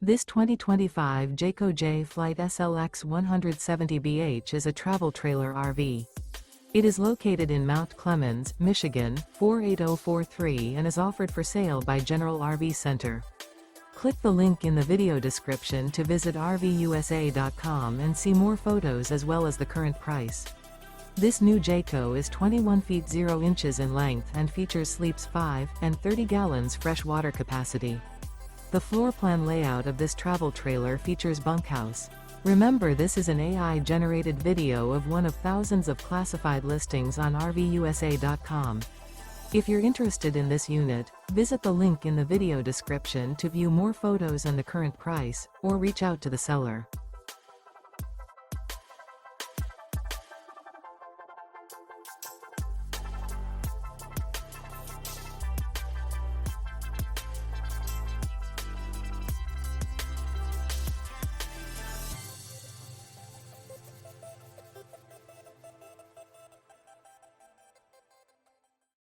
This 2025 Jayco Jay Flight SLX 170BH is a travel trailer RV. It is located in Mount Clemens, Michigan, 48043 and is offered for sale by General RV Center. Click the link in the video description to visit RVUSA.com and see more photos as well as the current price. This new Jayco is 21 feet 0 inches in length and features sleeps 5 and 30 gallons fresh water capacity. The floor plan layout of this travel trailer features bunkhouse. Remember, this is an AI-generated video of one of thousands of classified listings on RVUSA.com. If you're interested in this unit, visit the link in the video description to view more photos and the current price, or reach out to the seller.